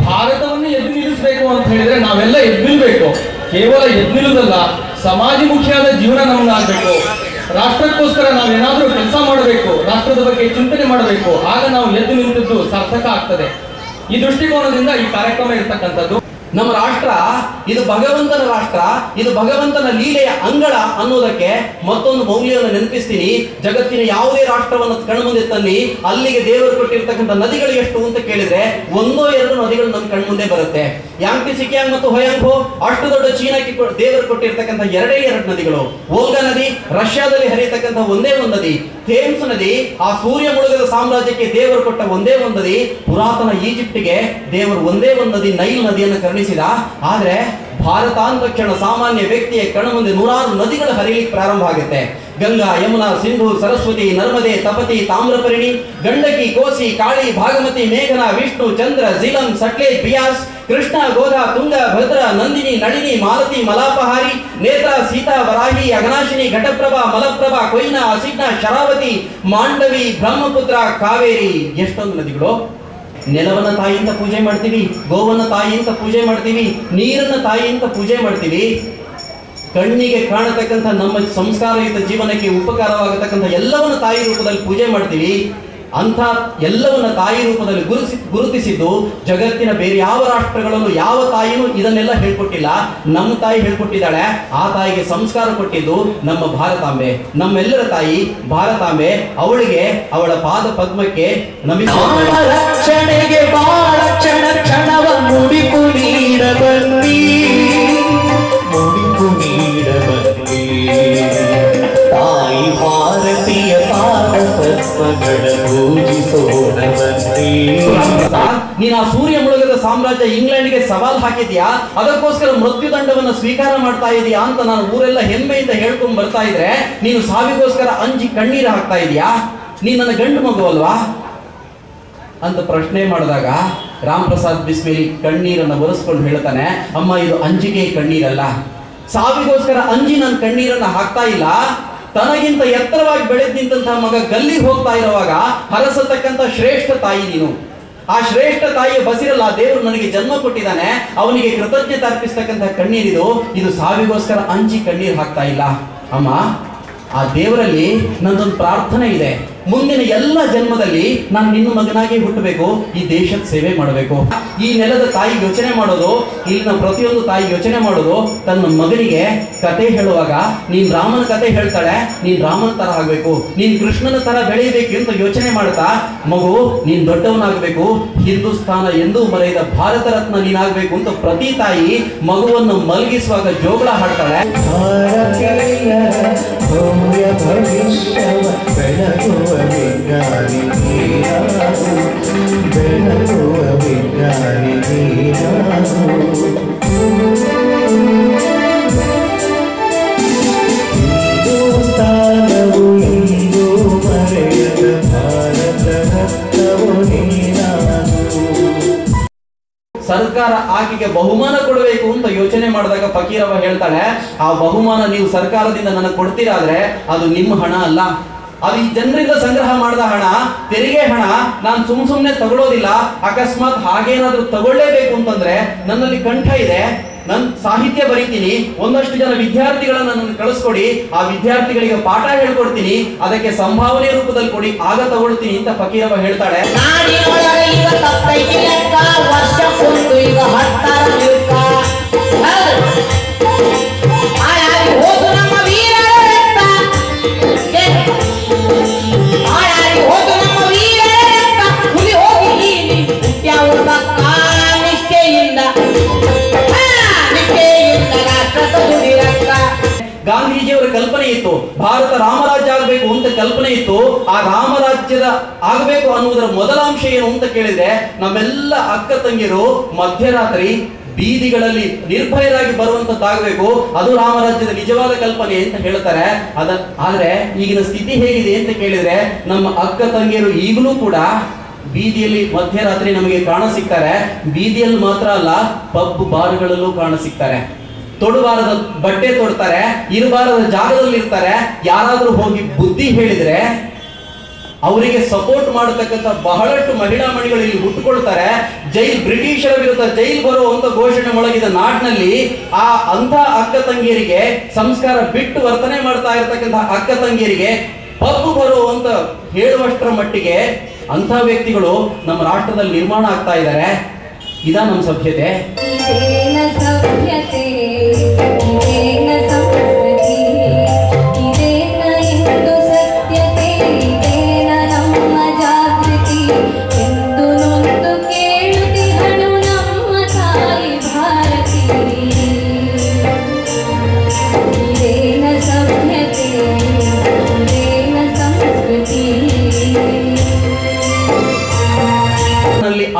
ಭಾರತವನ್ನು ಎದ್ದು ನಿಲ್ಲಿಸಬೇಕು ಅಂತ ಹೇಳಿದ್ರೆ ನಾವೆಲ್ಲ ಎದ್ದು ನಿಲ್ಬೇಕು. ಕೇವಲ ಎದ್ದು ನಿಲ್ಲುವುದಲ್ಲ, ಸಮಾಜಮುಖಿಯಾದ ಜೀವನ ನಮಗಾಗಬೇಕು. ರಾಷ್ಟ್ರಕ್ಕೋಸ್ಕರ ನಾವೇನಾದ್ರೂ ಕೆಲಸ ಮಾಡಬೇಕು, ರಾಷ್ಟ್ರದ ಬಗ್ಗೆ ಚಿಂತನೆ ಮಾಡಬೇಕು. ಆಗ ನಾವು ಎದ್ದು ನಿಂತಿದ್ದು ಸಾರ್ಥಕ ಆಗ್ತದೆ. ಈ ದೃಷ್ಟಿಕೋನದಿಂದ ಈ ಕಾರ್ಯಕ್ರಮ ಇರತಕ್ಕಂಥದ್ದು. ನಮ್ಮ ರಾಷ್ಟ್ರ ಇದು ಭಗವಂತನ ರಾಷ್ಟ್ರ, ಇದು ಭಗವಂತನ ಲೀಲೆಯ ಅಂಗಳ ಅನ್ನೋದಕ್ಕೆ ಮತ್ತೊಂದು ಮೌಲ್ಯವನ್ನು ನೆನಪಿಸ್ತೀನಿ. ಜಗತ್ತಿನ ಯಾವುದೇ ರಾಷ್ಟ್ರವನ್ನು ಕಣ್ಮುಂದೆ ತನ್ನಿ, ಅಲ್ಲಿಗೆ ದೇವರು ಕೊಟ್ಟಿರ್ತಕ್ಕಂಥ ನದಿಗಳು ಎಷ್ಟು ಅಂತ ಕೇಳಿದ್ರೆ ಒಂದೋ ಎರಡು ನದಿಗಳು ನಮ್ಮ ಕಣ್ಮುಂದೆ ಬರುತ್ತೆ. ಯಾಂಗ್ಟಿ ಸಿಕ್ಯಾಂಗ್ ಮತ್ತು ಹೊಯಾಂಗ್ ಹೋ, ಅಷ್ಟು ದೊಡ್ಡ ಚೀನಾಕ್ಕೆ ದೇವರು ಕೊಟ್ಟಿರ್ತಕ್ಕಂಥ ಎರಡೇ ಎರಡು ನದಿಗಳು. ವೋಲ್ಗಾ ನದಿ ರಷ್ಯಾದಲ್ಲಿ ಹರಿಯತಕ್ಕಂಥ ಒಂದೇ ಒಂದು ನದಿ. ಥೇಮ್ಸ್ ನದಿ ಆ ಸೂರ್ಯ ಮುಳುಗದ ಸಾಮ್ರಾಜ್ಯಕ್ಕೆ ದೇವರು ಕೊಟ್ಟ ಒಂದೇ ಒಂದು ನದಿ. ಪುರಾತನ ಈಜಿಪ್ಟ್ಗೆ ದೇವರು ಒಂದೇ ಒಂದು ನದಿ, ನೈಲ್ ನದಿಯನ್ನು ಕರುಣಿಸಿದ. ಆದ್ರೆ ಭಾರತ ಅಂದ ತಕ್ಷಣ ಸಾಮಾನ್ಯ ವ್ಯಕ್ತಿಯ ಕಣ್ಮುಂದೆ ನೂರಾರು ನದಿಗಳು ಹರಿಯಲಿಕ್ಕೆ ಪ್ರಾರಂಭ ಆಗುತ್ತೆ. ಗಂಗಾ, ಯಮುನಾ, ಸಿಂಧು, ಸರಸ್ವತಿ, ನರ್ಮದೆ, ತಪತಿ, ತಾಮ್ರಪರ್ಣಿ, ಗಂಡಕಿ, ಕೋಸಿ, ಕಾಳಿ, ಭಾಗಮತಿ, ಮೇಘನಾ, ವಿಷ್ಣು, ಚಂದ್ರ, ಝೀಲಂ, ಸಟ್ಲೇಜ್, ಬಿಯಾಸ್, ಕೃಷ್ಣ, ಗೋದಾ, ತುಂಗ, ಭದ್ರ, ನಂದಿನಿ, ನಳಿನಿ, ಮಾಲತಿ, ಮಲಾಪಹಾರಿ, ನೇತ್ರ, ಸೀತಾ, ವರಾಹಿ, ಅಘನಾಶಿನಿ, ಘಟಪ್ರಭಾ, ಮಲಪ್ರಭಾ, ಕೊಯ್ನಾ, ಅಸಿಗ್ನಾ, ಶರಾವತಿ, ಮಾಂಡವಿ, ಬ್ರಹ್ಮಪುತ್ರ, ಕಾವೇರಿ. ಎಷ್ಟೊಂದು ನದಿಗಳು. ನೆಲವನ್ನ ತಾಯಿ ಅಂತ ಪೂಜೆ ಮಾಡ್ತೀವಿ, ಗೋವನ್ನ ತಾಯಿ ಅಂತ ಪೂಜೆ ಮಾಡ್ತೀವಿ, ನೀರನ್ನ ತಾಯಿ ಅಂತ ಪೂಜೆ ಮಾಡ್ತೀವಿ. ಕಣ್ಣಿಗೆ ಕಾಣತಕ್ಕಂಥ ನಮ್ಮ ಸಂಸ್ಕಾರಯುತ ಜೀವನಕ್ಕೆ ಉಪಕಾರವಾಗತಕ್ಕಂಥ ಎಲ್ಲವನ್ನ ತಾಯಿ ರೂಪದಲ್ಲಿ ಪೂಜೆ ಮಾಡ್ತೀವಿ. ಅಂಥ ಎಲ್ಲವನ್ನ ತಾಯಿ ರೂಪದಲ್ಲಿ ಗುರುತಿಸಿದ್ದು ಜಗತ್ತಿನ ಬೇರೆ ಯಾವ ರಾಷ್ಟ್ರಗಳಲ್ಲೂ ಯಾವ ತಾಯಿನೂ ಇದನ್ನೆಲ್ಲ ಹೇಳ್ಕೊಟ್ಟಿಲ್ಲ. ನಮ್ಮ ತಾಯಿ ಹೇಳ್ಕೊಟ್ಟಿದ್ದಾಳೆ. ಆ ತಾಯಿಗೆ ಸಂಸ್ಕಾರ ಕೊಟ್ಟಿದ್ದು ನಮ್ಮ ಭಾರತಾಂಬೆ, ನಮ್ಮೆಲ್ಲರ ತಾಯಿ ಭಾರತಾಂಬೆ. ಅವಳಿಗೆ ಅವಳ ಪಾದ ಪದ್ಮಕ್ಕೆ ರಕ್ಷಣೆಗೆ ಬಾಳ ಕ್ಷಣ ಕ್ಷಣವ ಮುಡಿಪು ನೀಡಬನ್ನಿ, ಮುಡಿಪು ನೀಡಬನ್ನಿ. ತಾಯಿ ಭಾರತೀಯ ಪಾದ ಪದ್ಮಗಳ ಪೂಜಿಸೋಣ ಬನ್ನಿ. ನೀನು ಆ ಸೂರ್ಯ ಮುಳುಗದ ಸಾಮ್ರಾಜ್ಯ ಇಂಗ್ಲೆಂಡ್ಗೆ ಸವಾಲ್ ಹಾಕಿದ್ಯಾ, ಅದಕ್ಕೋಸ್ಕರ ಮೃತ್ಯುದಂಡವನ್ನು ಸ್ವೀಕಾರ ಮಾಡ್ತಾ ಇದೀಯಾ ಅಂತ ನಾನು ಊರೆಲ್ಲ ಹೆಮ್ಮೆಯಿಂದ ಹೇಳ್ಕೊಂಡ್ ಬರ್ತಾ ಇದ್ರೆ ನೀನು ಸಾವಿಗೋಸ್ಕರ ಅಂಜಿ ಕಣ್ಣೀರು ಹಾಕ್ತಾ ಇದೀಯಾ? ನೀನು ನನ್ನ ಗಂಡು ಮಗು ಅಲ್ವಾ ಅಂತ ಪ್ರಶ್ನೆ ಮಾಡಿದಾಗ ರಾಮ್ ಪ್ರಸಾದ್ ಬಿಸ್ಮಿಲ್ ಕಣ್ಣೀರನ್ನು ಒರೆಸ್ಕೊಂಡು ಹೇಳ್ತಾನೆ, ಅಮ್ಮ ಇದು ಅಂಜಿಕೆ ಕಣ್ಣೀರಲ್ಲ, ಸಾವಿಗೋಸ್ಕರ ಅಂಜಿ ನನ್ನ ಕಣ್ಣೀರನ್ನ ಹಾಕ್ತಾ ಇಲ್ಲ. ತನಗಿಂತ ಎತ್ತರವಾಗಿ ಬೆಳೆದ್ ನಿಂತಹ ಮಗ ಗಲ್ಲಿಗೆ ಹೋಗ್ತಾ ಇರುವಾಗ ಹರಸತಕ್ಕಂಥ ಶ್ರೇಷ್ಠ ತಾಯಿ ನೀನು. ಆ ಶ್ರೇಷ್ಠ ತಾಯಿಯ ಬಸಿರಲ್ಲ ದೇವರು ನನಗೆ ಜನ್ಮ ಕೊಟ್ಟಿದ್ದಾನೆ, ಅವನಿಗೆ ಕೃತಜ್ಞತೆ ಅರ್ಪಿಸ್ತಕ್ಕಂಥ ಕಣ್ಣೀರಿದು. ಇದು ಸಾವಿಗೋಸ್ಕರ ಅಂಜಿ ಕಣ್ಣೀರು ಹಾಕ್ತಾ ಇಲ್ಲ. ಅಮ್ಮ, ಆ ದೇವರಲ್ಲಿ ನಂದೊಂದು ಪ್ರಾರ್ಥನೆ ಇದೆ, ಮುಂದಿನ ಎಲ್ಲ ಜನ್ಮದಲ್ಲಿ ನಾನು ನಿನ್ನ ಮಗನಾಗಿ ಹುಟ್ಟಬೇಕು, ಈ ದೇಶದ ಸೇವೆ ಮಾಡಬೇಕು. ಈ ನೆಲದ ತಾಯಿ ಯೋಚನೆ ಮಾಡೋದು, ಇಲ್ಲಿನ ಪ್ರತಿಯೊಂದು ತಾಯಿ ಯೋಚನೆ ಮಾಡೋದು, ತನ್ನ ಮಗನಿಗೆ ಕತೆ ಹೇಳುವಾಗ ನೀನ್ ರಾಮನ ಕತೆ ಹೇಳ್ತಾಳೆ, ನೀನ್ ರಾಮನ ತರ ಆಗ್ಬೇಕು, ನೀನ್ ಕೃಷ್ಣನ ತರ ಬೆಳೆಯಬೇಕು ಅಂತ ಯೋಚನೆ ಮಾಡ್ತಾ, ಮಗು ನೀನ್ ದೊಡ್ಡವನಾಗಬೇಕು, ಹಿಂದೂಸ್ತಾನ ಎಂದೂ ಮರೆಯದ ಭಾರತ ರತ್ನ ನೀನಾಗಬೇಕು ಅಂತ ಪ್ರತಿ ತಾಯಿ ಮಗುವನ್ನು ಮಲಗಿಸುವಾಗ ಜೋಗಳ ಹಾಡ್ತಾಳೆ. ಬೆಳಗುವ ವಿಜ್ಞಾನಿ ನೀನಾಗು, ಬೆಳಗುವ ವಿಜ್ಞಾನಿ ನೀನಾಗು. ಹಿಂದೂಸ್ತಾನವು ಇಂದು ಮರೆಯದ ಭಾರತ ರತ್ನವು ನೀನಾಗು. ಸರ್ಕಾರ ಆಕೆಗೆ ಬಹುಮಾನ ಕೊಡಬೇಕು ಅಂತ ಯೋಚನೆ ಮಾಡಿದಾಗ ಫಕೀರವ ಹೇಳ್ತಾಳೆ, ಆ ಬಹುಮಾನ ನೀವು ಸರ್ಕಾರದಿಂದ ನನಗೆ ಕೊಡ್ತೀರಾದ್ರೆ ಅದು ನಿಮ್ಮ ಹಣ ಅಲ್ಲ, ಅದು ಈ ಜನರಿಂದ ಸಂಗ್ರಹ ಮಾಡಿದ ಹಣ, ತೆರಿಗೆ ಹಣ. ನಾನು ಸುಮ್ಮನೆ ತಗೊಳ್ಳೋದಿಲ್ಲ. ಅಕಸ್ಮಾತ್ ಹಾಗೇನಾದ್ರೂ ತಗೊಳ್ಳೇಬೇಕು ಅಂತಂದ್ರೆ ನನ್ನಲ್ಲಿ ಕಂಠ ಇದೆ, ನಾನು ಸಾಹಿತ್ಯ ಬರೀತೀನಿ, ಒಂದಷ್ಟು ಜನ ವಿದ್ಯಾರ್ಥಿಗಳನ್ನ ನನ್ನ ಕಳಿಸ್ಕೊಡಿ, ಆ ವಿದ್ಯಾರ್ಥಿಗಳಿಗೆ ಪಾಠ ಹೇಳ್ಕೊಡ್ತೀನಿ, ಅದಕ್ಕೆ ಸಂಭಾವನೆ ರೂಪದಲ್ಲಿ ಕೊಡಿ, ಆಗ ತಗೊಳ್ತೀನಿ ಅಂತ ಫಕೀರವ ಹೇಳ್ತಾಳೆ. ಗಾಂಧೀಜಿಯವರ ಕಲ್ಪನೆ ಇತ್ತು, ಭಾರತ ರಾಮರಾಜ್ಯ ಆಗಬೇಕು ಅಂತ ಕಲ್ಪನೆ ಇತ್ತು. ಆ ರಾಮರಾಜ್ಯದ ಆಗಬೇಕು ಅನ್ನುವುದರ ಮೊದಲ ಅಂಶ ಏನು ಅಂತ ಕೇಳಿದ್ರೆ, ನಮ್ಮೆಲ್ಲ ಅಕ್ಕ ತಂಗಿಯರು ಮಧ್ಯರಾತ್ರಿ ಬೀದಿಗಳಲ್ಲಿ ನಿರ್ಭಯರಾಗಿ ಬರುವಂತದ್ದಾಗಬೇಕು, ಅದು ರಾಮರಾಜ್ಯದ ನಿಜವಾದ ಕಲ್ಪನೆ ಅಂತ ಹೇಳ್ತಾರೆ. ಆದ್ರೆ ಈಗಿನ ಸ್ಥಿತಿ ಹೇಗಿದೆ ಅಂತ ಕೇಳಿದ್ರೆ, ನಮ್ಮ ಅಕ್ಕ ತಂಗಿಯರು ಈಗಲೂ ಕೂಡ ಬೀದಿಯಲ್ಲಿ ಮಧ್ಯರಾತ್ರಿ ನಮಗೆ ಕಾಣ ಸಿಗ್ತಾರೆ. ಬೀದಿಯಲ್ಲಿ ಮಾತ್ರ ಅಲ್ಲ, ಪಬ್ ಬಾರ್ಗಳಲ್ಲೂ ಕಾಣ ಸಿಗ್ತಾರೆ. ತೊಡಬಾರದ ಬಟ್ಟೆ ತೊಡ್ತಾರೆ, ಇರಬಾರದ ಜಾಗದಲ್ಲಿ ಇರ್ತಾರೆ. ಯಾರಾದ್ರೂ ಹೋಗಿ ಬುದ್ಧಿ ಹೇಳಿದ್ರೆ ಅವರಿಗೆ ಸಪೋರ್ಟ್ ಮಾಡತಕ್ಕಂಥ ಬಹಳಷ್ಟು ಮಹಿಳಾ ಮಣಿಗಳು ಇಲ್ಲಿ ಹುಟ್ಟುಕೊಳ್ತಾರೆ. ಬ್ರಿಟಿಷರ ವಿರುದ್ಧ ಜೈಲ್ ಬರುವಂತ ಘೋಷಣೆ ಮೊಳಗಿದ ನಾಡಿನಲ್ಲಿ ಅಂತ ಅಕ್ಕ ತಂಗಿಯರಿಗೆ, ಸಂಸ್ಕಾರ ಬಿಟ್ಟು ವರ್ತನೆ ಮಾಡ್ತಾ ಇರತಕ್ಕಂಥ ಅಕ್ಕ ತಂಗಿಯರಿಗೆ ಪಬ್ಬು ಬರುವಂತ ಹೇಳುವಷ್ಟರ ಮಟ್ಟಿಗೆ ಅಂತ ವ್ಯಕ್ತಿಗಳು ನಮ್ಮ ರಾಷ್ಟ್ರದಲ್ಲಿ ನಿರ್ಮಾಣ ಆಗ್ತಾ ಇದ್ದಾರೆ. ಇದಾ ನಮ್ಮ ಸಭ್ಯತೆ.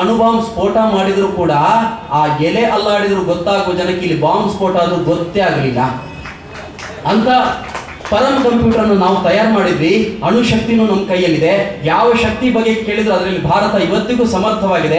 ಅಣುಬಾಂಬ್ ಸ್ಫೋಟ ಮಾಡಿದ್ರು ಕೂಡ ಆ ಎಲೆ ಅಲ್ಲಾಡಿದ್ರು ಗೊತ್ತಾಗುವ ಜನಕ್ಕೆ ಇಲ್ಲಿ ಬಾಂಬ್ ಸ್ಫೋಟ ಆದ್ರೂ ಗೊತ್ತೇ ಆಗಲಿಲ್ಲ. ಅಂತ ಪರಮ ಕಂಪ್ಯೂಟರ್ ಅನ್ನು ನಾವು ತಯಾರು ಮಾಡಿದ್ವಿ. ಅಣುಶಕ್ತಿನೂ ನಮ್ಮ ಕೈಯಲ್ಲಿದೆ. ಯಾವ ಶಕ್ತಿ ಬಗ್ಗೆ ಕೇಳಿದ್ರು ಅದರಲ್ಲಿ ಭಾರತ ಇವತ್ತಿಗೂ ಸಮರ್ಥವಾಗಿದೆ.